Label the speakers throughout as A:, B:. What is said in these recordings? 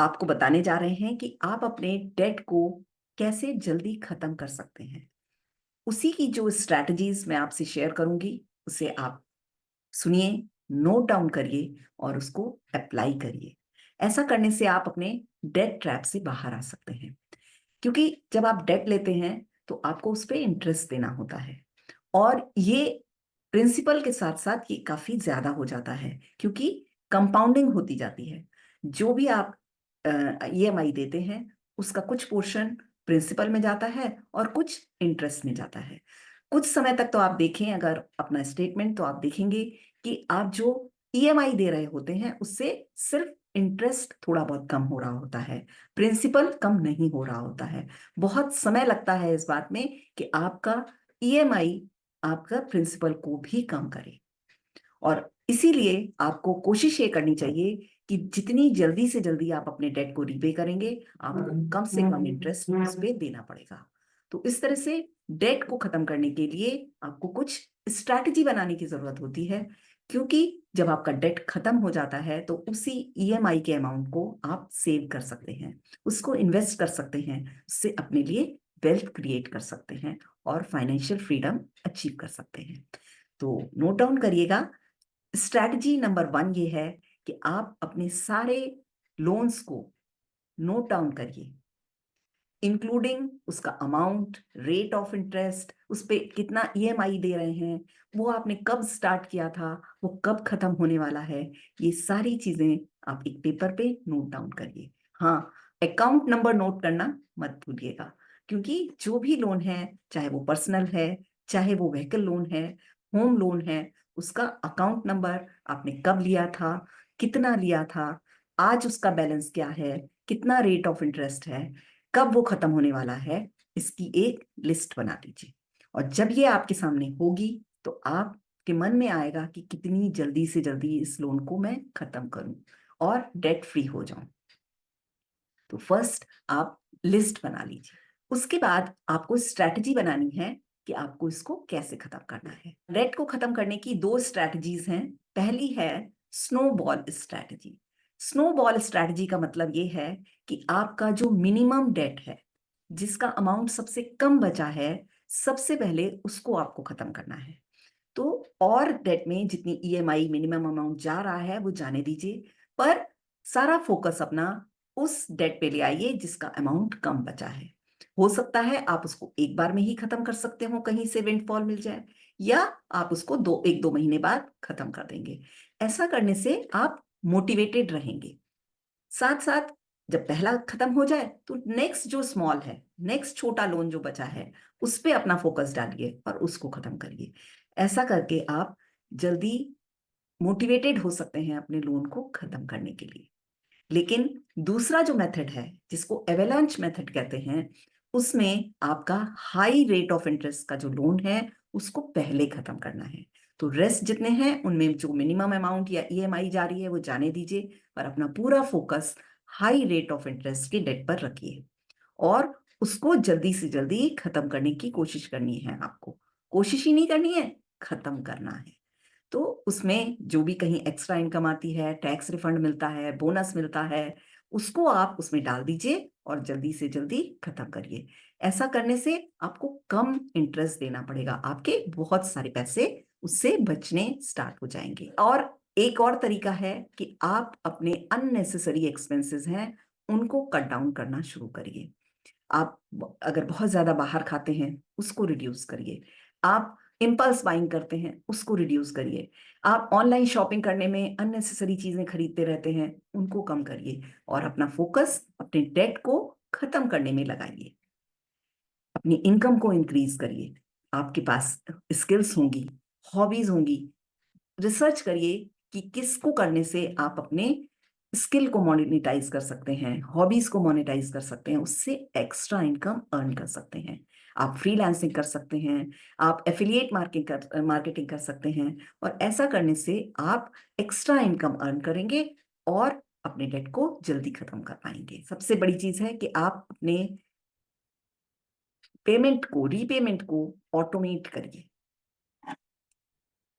A: आपको बताने जा रहे हैं कि आप अपने डेट को कैसे जल्दी खत्म कर सकते हैं। उसी की जो स्ट्रैटेजीज मैं आपसे शेयर करूंगी, उसे आप सुनिए, नोट डाउन करिए और उसको अप्लाई करिए। ऐसा करने से आप अपने डेट ट्रैप से बाहर आ सकते हैं। क्योंकि जब आप डेट लेते हैं तो आपको उस पर इंटरेस्ट देना होता है, और ये प्रिंसिपल के साथ साथ ये काफी ज्यादा हो जाता है, क्योंकि कंपाउंडिंग होती जाती है। जो भी आप ईएमआई देते हैं उसका कुछ पोर्शन प्रिंसिपल में जाता है और कुछ इंटरेस्ट में जाता है। कुछ समय तक तो आप देखें अगर अपना स्टेटमेंट, तो आप देखेंगे कि आप जो ईएमआई दे रहे होते हैं उससे सिर्फ इंटरेस्ट थोड़ा बहुत कम हो रहा होता है, प्रिंसिपल कम नहीं हो रहा होता है। बहुत समय लगता है इस बात में कि आपका ईएमआई आपका प्रिंसिपल को भी कम करे। और इसीलिए आपको कोशिश ये करनी चाहिए कि जितनी जल्दी से जल्दी आप अपने डेट को रीपे करेंगे, आपको कम से कम इंटरेस्ट उस पे देना पड़ेगा। तो इस तरह से डेट को खत्म करने के लिए आपको कुछ स्ट्रैटेजी बनाने की जरूरत होती है, क्योंकि जब आपका डेट खत्म हो जाता है तो उसी ईएमआई के अमाउंट को आप सेव कर सकते हैं, उसको इन्वेस्ट कर सकते हैं, उससे अपने लिए वेल्थ क्रिएट कर सकते हैं और फाइनेंशियल फ्रीडम अचीव कर सकते हैं। तो नोट डाउन करिएगा। स्ट्रैटेजी नंबर 1 ये है कि आप अपने सारे लोन्स को नोट डाउन करिए, इंक्लूडिंग उसका अमाउंट, रेट ऑफ इंटरेस्ट, उस पे कितना ईएमआई दे रहे हैं, वो आपने कब स्टार्ट किया था, वो कब खत्म होने वाला है। ये सारी चीजें आप एक पेपर पे नोट डाउन करिए। हाँ, अकाउंट नंबर नोट करना मत भूलिएगा, क्योंकि जो भी लोन है, चाहे वो पर्सनल है, चाहे वो व्हीकल लोन है, होम लोन है, उसका अकाउंट नंबर, आपने कब लिया था, कितना लिया था, आज उसका बैलेंस क्या है, कितना रेट ऑफ इंटरेस्ट है, कब वो खत्म होने वाला है, इसकी एक लिस्ट बना लीजिए। और जब ये आपके सामने होगी तो आपके मन में आएगा कि कितनी जल्दी से जल्दी इस लोन को मैं खत्म करूं और डेट फ्री हो जाऊं। तो फर्स्ट आप लिस्ट बना लीजिए। उसके बाद आपको स्ट्रैटेजी बनानी है कि आपको इसको कैसे खत्म करना है। डेट को खत्म करने की 2 स्ट्रैटेजीज हैं। पहली है स्नोबॉल स्ट्रैटेजी। स्नोबॉल स्ट्रैटेजी का मतलब ये है कि आपका जो मिनिमम डेट है, जिसका अमाउंट सबसे कम बचा है, सबसे पहले उसको आपको खत्म करना है। तो और डेट में जितनी ईएमआई मिनिमम अमाउंट जा रहा है वो जाने दीजिए, पर सारा फोकस अपना उस डेट पे ले आइए जिसका अमाउंट कम बचा है। हो सकता है आप उसको एक बार में ही खत्म कर सकते हो, कहीं से विंडफॉल मिल जाए, या आप उसको 1-2 महीने बाद खत्म कर देंगे। ऐसा करने से आप मोटिवेटेड रहेंगे। साथ साथ जब पहला खत्म हो जाए तो नेक्स्ट जो स्मॉल है, नेक्स्ट छोटा लोन जो बचा है, उस पे अपना फोकस डालिए और उसको खत्म करिए। ऐसा करके आप जल्दी मोटिवेटेड हो सकते हैं अपने लोन को खत्म करने के लिए। लेकिन दूसरा जो मेथड है, जिसको एवेलांच मेथड कहते हैं, उसमें आपका हाई रेट ऑफ इंटरेस्ट का जो लोन है उसको पहले खत्म करना है। तो रेस्ट जितने हैं उनमें जो मिनिमम अमाउंट या ईएमआई जा रही है वो जाने दीजिए, पर अपना पूरा focus high rate of interest की डेट पर रखिए और उसको जल्दी से जल्दी खत्म करने की कोशिश करनी है। आपको कोशिश ही नहीं करनी है, खत्म करना है। तो उसमें जो भी कहीं एक्स्ट्रा इनकम आती है, टैक्स रिफंड मिलता है, बोनस मिलता है, उसको आप उसमें डाल दीजिए और जल्दी से जल्दी खत्म करिए। ऐसा करने से आपको कम इंटरेस्ट देना पड़ेगा, आपके बहुत सारे पैसे उससे बचने स्टार्ट हो जाएंगे। और एक और तरीका है कि आप अपने अननेसेसरी एक्सपेंसेस हैं उनको कट डाउन करना शुरू करिए। आप अगर बहुत ज्यादा बाहर खाते हैं उसको रिड्यूस करिए, आप इम्पल्स बाइंग करते हैं उसको रिड्यूस करिए, आप ऑनलाइन शॉपिंग करने में अननेसेसरी चीजें खरीदते रहते हैं उनको कम करिए और अपना फोकस अपने डेट को खत्म करने में लगाइए। अपनी इनकम को इंक्रीज करिए। आपके पास स्किल्स होंगी, हॉबीज होंगी, रिसर्च करिए कि किसको करने से आप अपने स्किल को मोनेटाइज कर सकते हैं, हॉबीज को मोनेटाइज कर सकते हैं, उससे एक्स्ट्रा इनकम अर्न कर सकते हैं। आप फ्रीलांसिंग कर सकते हैं, आप एफिलिएट मार्केटिंग कर सकते हैं, और ऐसा करने से आप एक्स्ट्रा इनकम अर्न करेंगे और अपने डेट को जल्दी खत्म कर पाएंगे। सबसे बड़ी चीज है कि आप अपने पेमेंट को, रीपेमेंट को ऑटोमेट करिए।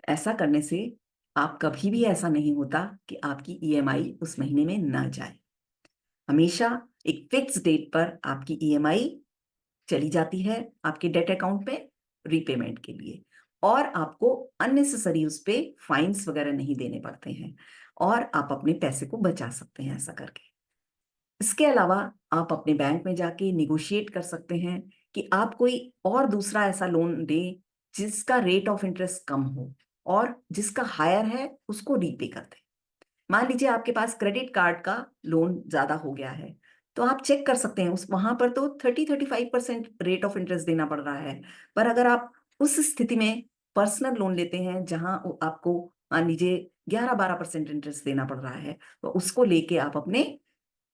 A: ऐसा करने से आप कभी भी ऐसा नहीं होता कि आपकी ईएमआई उस महीने में ना जाए। हमेशा एक फिक्स डेट पर आपकी ईएमआई चली जाती है आपके डेट अकाउंट में रीपेमेंट के लिए, और आपको अननेसेसरी उस पे फाइन्स वगैरह नहीं देने पड़ते हैं, और आप अपने पैसे को बचा सकते हैं ऐसा करके। इसके अलावा आप अपने बैंक में जाके निगोशिएट कर सकते हैं कि आप कोई और दूसरा ऐसा लोन दें जिसका रेट ऑफ इंटरेस्ट कम हो, और जिसका हायर है उसको रीपे कर दें। मान लीजिए आपके पास क्रेडिट कार्ड का लोन ज्यादा हो गया है, तो आप चेक कर सकते हैं, उस वहां पर तो 30-35% रेट ऑफ इंटरेस्ट देना पड़ रहा है। पर अगर आप उस स्थिति में पर्सनल लोन लेते हैं जहां आपको मान लीजिए 11-12% इंटरेस्ट देना पड़ रहा है, तो उसको लेके आप अपने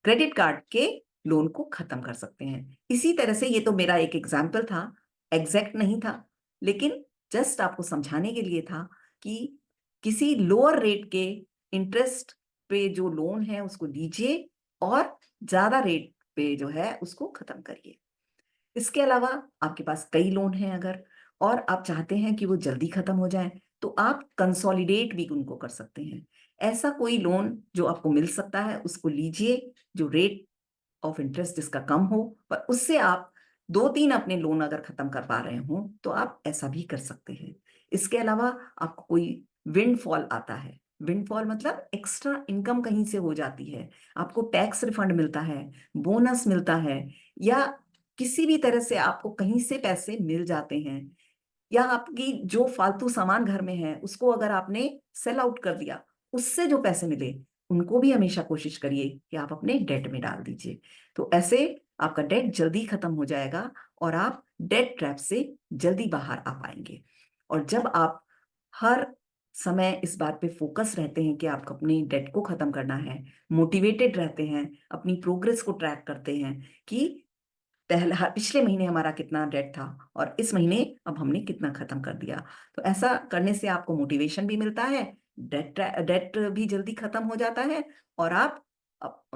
A: क्रेडिट कार्ड के लोन को खत्म कर सकते हैं। इसी तरह से, ये तो मेरा एक एग्जाम्पल था, एग्जैक्ट नहीं था, लेकिन जस्ट आपको समझाने के लिए था कि किसी लोअर रेट के इंटरेस्ट पे जो लोन है उसको लीजिए, और ज्यादा रेट पे जो है उसको खत्म करिए। इसके अलावा आपके पास कई लोन हैं अगर, और आप चाहते हैं कि वो जल्दी खत्म हो जाए, तो आप कंसोलिडेट भी उनको कर सकते हैं। ऐसा कोई लोन जो आपको मिल सकता है उसको लीजिए, जो रेट ऑफ इंटरेस्ट जिसका कम हो, पर उससे आप 2-3 अपने लोन अगर खत्म कर पा रहे हो तो आप ऐसा भी कर सकते हैं। इसके अलावा आपको कोई विंडफॉल आता है, विंडफॉल मतलब एक्स्ट्रा इनकम कहीं से हो जाती है, आपको टैक्स रिफंड मिलता है, बोनस मिलता है, या किसी भी तरह से आपको कहीं से पैसे मिल जाते हैं, या आपकी जो फालतू सामान घर में है उसको अगर आपने सेल आउट कर दिया, उससे जो पैसे मिले उनको भी हमेशा कोशिश करिए कि आप अपने डेट में डाल दीजिए। तो ऐसे आपका डेट जल्दी खत्म हो जाएगा, और आप डेट ट्रैप से जल्दी बाहर आ पाएंगे। और जब आप हर समय इस बात पे फोकस रहते हैं कि आपको अपनी डेट को खत्म करना है, मोटिवेटेड रहते हैं, अपनी प्रोग्रेस को ट्रैक करते हैं कि पिछले महीने हमारा कितना डेट था और इस महीने अब हमने कितना खत्म कर दिया, तो ऐसा करने से आपको मोटिवेशन भी मिलता है, डेट भी जल्दी खत्म हो जाता है, और आप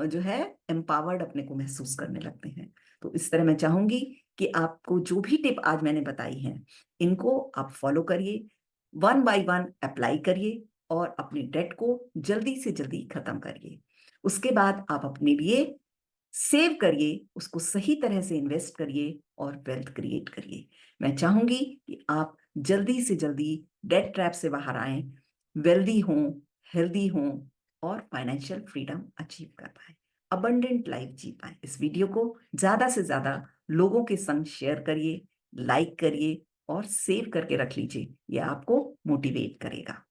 A: जो है एम्पावर्ड अपने को महसूस करने लगते हैं। तो इस तरह मैं चाहूंगी कि आपको जो भी टिप आज मैंने बताई हैं, इनको आप फॉलो करिए, वन बाय वन अप्लाई करिए, और अपने डेट को जल्दी से जल्दी खत्म करिए। उसके बाद आप अपने लिए सेव करिए, उसको सही तरह से इन्वेस्ट करिए, और वेल्थ क्रिएट करिए। मैं चाहूंगी कि आप जल्दी से जल्दी डेट ट्रैप से बाहर आएं, वेल्दी हों, हेल्दी हों, और फाइनेंशियल फ्रीडम अचीव कर पाए, अबंडेंट लाइफ जी पाए। इस वीडियो को ज्यादा से ज्यादा लोगों के संग शेयर करिए, लाइक करिए, और सेव करके रख लीजिए, यह आपको मोटिवेट करेगा।